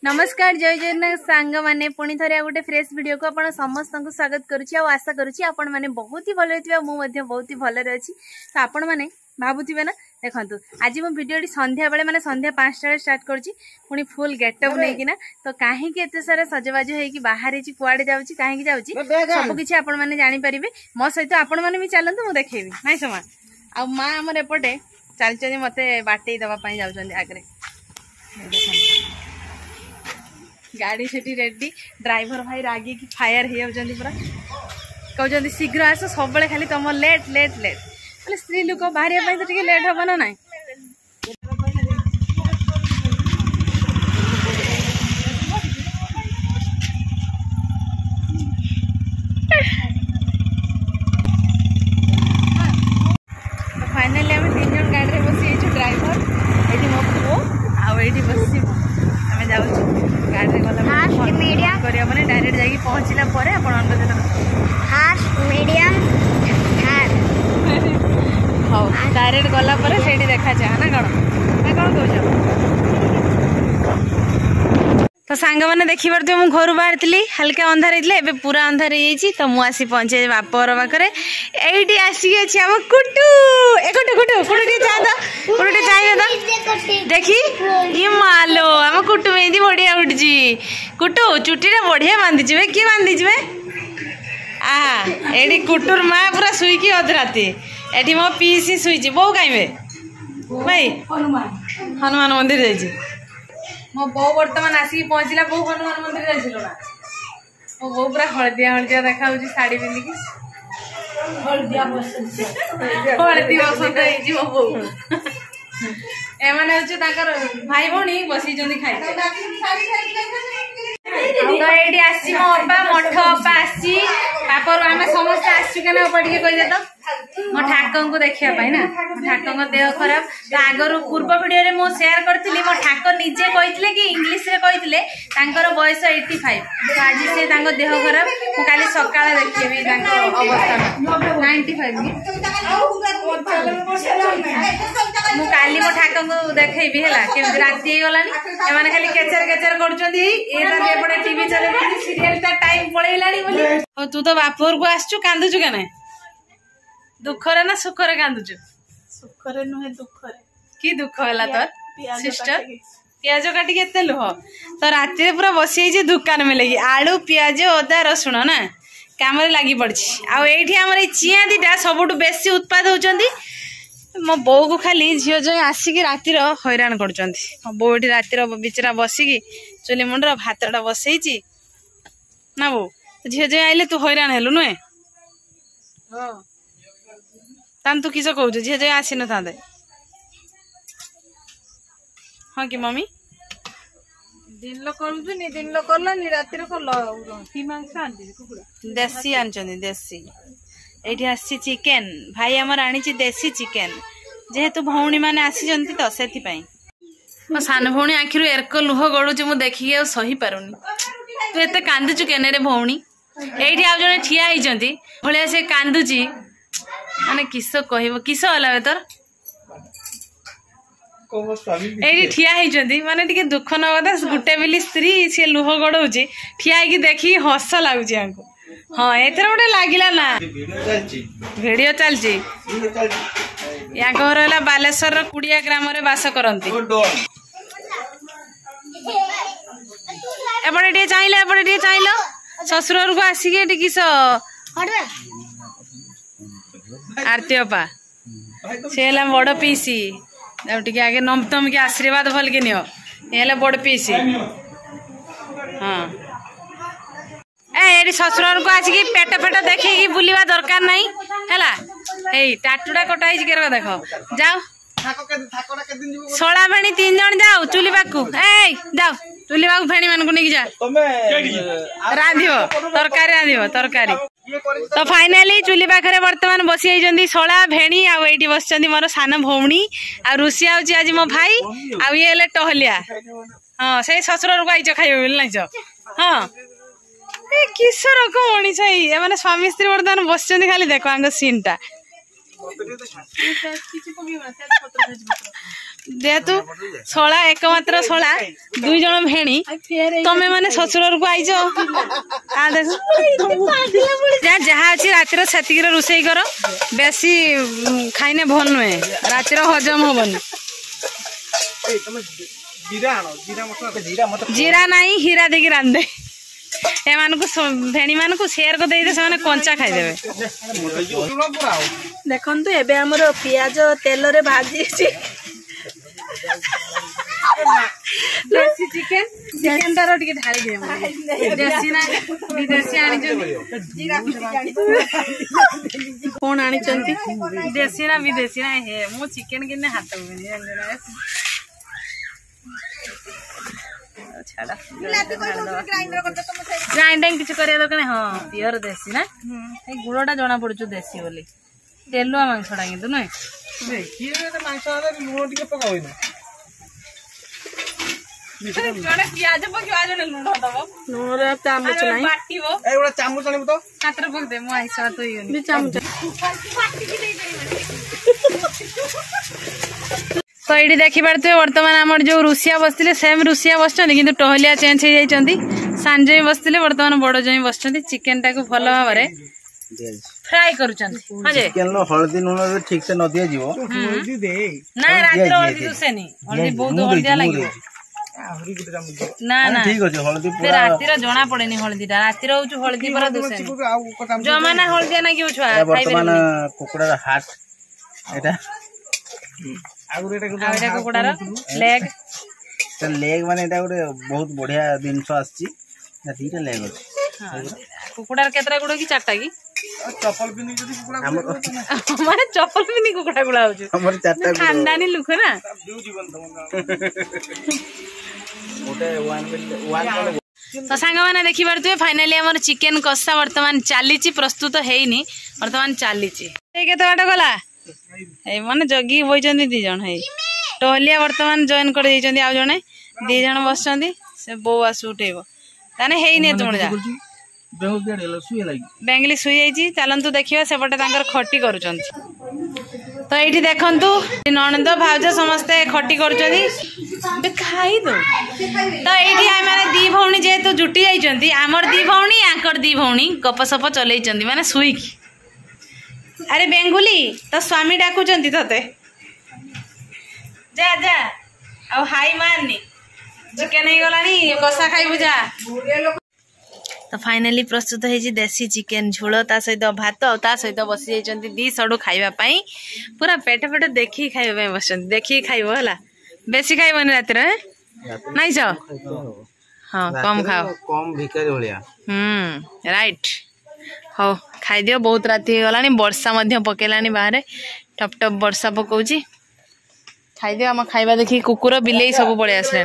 नमस्कार जय जगन्नाथ सांग माने पुणी थे गोटे फ्रेश वीडियो को आपण समस्त को स्वागत करुच्ची आशा करुच्ची आपण मैंने बहुत ही भल रही मुझे बहुत ही भलरे अच्छी तो आपण मैंने भावुवे ना देखो आज मो भिडियो संध्या बेले मैंने संध्या 5टा स्टार्ट करुच्ची पुणी फुल गेटअप नहीं तो कहीं एत सारा सजबाज हो बाहर कुआड़े जाऊँगी कहीं जाऊँगी सबकि आपण मैंने जापर मो सहित आपण मैंने भी चलते मुझे देखेबी नाई समा आ माँ आमर एपटे चलते मत बाटे दवाई जाऊँ आगे गाड़ी से रेडी ड्राइवर भाई रागी की फायर हो पूरा कहते शीघ्र आस सब खाली तुम लेट लेट लेट बोले स्त्री लोक बाहर तो लेट हम ना ना तो फाइनली आम 3 जन गाड़ी में बसी ड्राइवर ये मो पुओ आईटी बस आम जाऊँ गाड़ी गला मैंने डायरेक्ट जाकि पहुँचला हाँ डायरेक्ट गला से देखा जाए ना कौन कौन तो सांग मैंने देखी पारे मुझे घर बाहर थी हल्का अंधार होता पूरा अंधार हो तो मुझे पहुंचे बापर पाखे ये आसिक आम कुटू कुटू कुटू कुटू कुटू चाहिए तो देखी ये मालो आम कुटू मेहंदी बढ़िया उठी कुटू चुटीटा बढ़िया बांधीचे किए बांधीचे ये कुटुर माँ पूरा शुईकी अधराती एटी मो पीसी शुई बो कहीं भाई हनुमान मंदिर जाइए मो बो बर्तमान आसिक पहुँचला बो हनुमान मंदिर जाइल ना मो बो पूरा हलदिया हलदिया देखा शाढ़ी पिंधिकी हलदी बसंत हो बो एमाने भाई भौणी बसी खाई तो ये आसी मो अपा मठ अपा आसी बापर आम समस्त आसू के पढ़े कहीदे तो मो ठाकन को देखापी ना ठाकन देह खराब तो आगर पूर्व वीडियो मो शेयर करी मो ठाक निजे कही कि इंग्लीश रे कही बयस 85 तो आज से देह खराब मुझे सका देखी अवस्था 95 मुझे मो ठाकन को देखी है राति गलानी खाली केचर केचर कर टीवी चले सीरियल टाइम पलैला तू तो बापर को आसचु कांदुचु के दुखरे ना सुखरे कांदुचु सुखरे नुहे दुखरे की दुख है तोर सिस्टर प्याज काटी के लुह तो राति पूरा बसी दुकान में लगी आलू प्याज अदा रसुण ना काम लगी पड़ी आम चिया दीटा सबुठ बेसी उत्पाद होती मो बो को खाली झील जो आसिक रातिर हैरान कर बो ये रातिर बिचरा बसिकी चुली मुंडर भातटा बसई ना बो झील जो आइले तू हैरान हेलु नुहे तान तू किस कहू झील जो आसी न था हाँ कि मम्मी दिन कलनी रातिर देसी आनी देसी ये आसी चिकेन भाई आमर आनी देसी चिकेन जेहेतु भौणी मैंने आसी तो से मो सान भौणी आखिर एरक लुह गड़ुच मुझे देखिए सही पारुनी तू एत कांदुचु केने रे भौणी ये आज जड़े ठिया भाया से कांदुची माने किस कह किस है तोर ये ठिया माने टिके दुख न कथा गोटे बेली स्त्री सी लुह गड़ौची ठिया देखी हस लगुच हाँ एथर गोटे लगिला ना भिडियो चलची या घर है बालेश्वर कुड़िया ग्राम रे बास करती एपटे चाहिए ससुर को आसिक किस आरती अपा सी बड़ पीसी टे आगे नमतम के आशीर्वाद भल के नियो ये बड़ पीसी हाँ ए ससुर को आसिक पेट फेट देखी बुलवा दरकार नहीं है टाटुटा कटाई के देख जाओ शला भेणी 3 जन जाओ चुली पाकू ए जाओ चुली पाकू भेणी मान को नहीं जा रांधिब तरकारी तो फाइनाली चुली पाखे बर्तमान बसी जाइए शला भेणी आईटी बस मोर सान भौणी आ ऋषि आज मो भाई आए टहलिया हाँ से ससुर को आईच खाइब बोली नाइच हाँ किस रकम मनीष मैंने स्वामी स्त्री बर्तमान बस खाली देख सीन टा जेहेतु शला एकमात्र शला 2 जन भेणी तमें मैंने ससुर को आईज जहाँ अच्छी रातिर से रोषे कर बेसी खाइने भल नुहे रातिर हजम हबनी जीरा नहीं हीरा देकी रांधे भेणी मान सेयार कर दे से कंचा खाईदे देखु एबे हमर पियाज तेल रे भाजी देसी चिकन चिकन तार टिके ढाली दे देसी ना विदेशी आनी कौन आनी चंती देसी ना विदेशी ना हे मो चिकन किने हाथ में छाड़ा ग्राइंडिंग किछ करिया दरकार हां प्योर देसी ना ए गुड़टा जना पड़छु देसी बोली तेलुआ मांसडा किंतु नै देखिए तो मांस आदा लूण टिके पकावइनो जने प्याज पकिवा जने लूण दबो लूण रे चामच नाही बाटीबो एगोडा चामच आनिबो तो कातर पक दे मो आइसा तो योनी बे चामच तो ये देखी पारे बर्तमान आम जो रुषिया बसते सेम रुषिया बस कि टहलिया चेंज हो जाती सांजई बसते बर्तमान बड़ जई बस चिकेन टाक भल भाव फ्राए कर हलदी लुण ठीक से न दिया जीवो ना रात हलदी दुसेनी हलदी बहुत हलदिया लगे ना ना ठीक अछि हलदी पूरा रातिर जना पड़ेनी हलदीटा रातिर होछु हलदी पूरा दुसेनी जमाना हलदिया ना कि छुआ वर्तमान कुकुड़ा हार्ट एटा आउरे कुकुडार लेग तो लेग माने एटा गोटे बहुत बढ़िया जिनस आछि दीटा लेग अछि कुकुडार केतरा गुडो कि चारटा कि चप्पल पिनी जदी कुकुड़ा माने चप्पल पिनी कुकुडा गुडा होछु हमर चारटा खानदानी लुक ना व्यू जीवन ओटे 1 तो सांग मैंने देखी पारे फाइनाली आम चिकेन कषा बर्तमान चली प्रस्तुत हैनी बर्तमान चली केते बाट गला माने जगी बईचंदी 2 जन है टहलिया बर्तमान जॉइन कर देइचंदी आ जने 2 जन बसचंदी से बो आसु उठेबो ताने हेइने तुम जा बेंगली सुई जाइची चलंतु देखियो सेपटे तांकर खटी करूचंती तो एठी देखंतु ननंद भाउज समस्ते खटी करूचंती बे खाई दो तो एठी आइ माने 2 भौणी जेतु जुटी जाइचंती हमर 2 भौणी आंकर 2 भौणी गपसप चलैचंती माने सुई की अरे बेंगुली तो स्वामी डाकुचंती तते जा जा आ हाई मारनी चिकेन ही गलानी कसा खाइबु जा तो फाइनाली प्रस्तुत है देसी चिकेन झोल ता सहित भात ता सहित बसी जाइछंती 2 सडू खाइबा पई पूरा पेट पेट देखि खाइबा बस देखि खाइबो हला बेसी खाइबनी रात रे नहीं छ हां कम खाओ कम भिकारी होलिया राइट हो खाई दियो बहुत राति गलानी वर्षा मध्य पकेलानी बाहर टप टप वर्षा पकाउची खाई दियो हम खाइबा देखि कुकुर बिलेई सब पळे आसले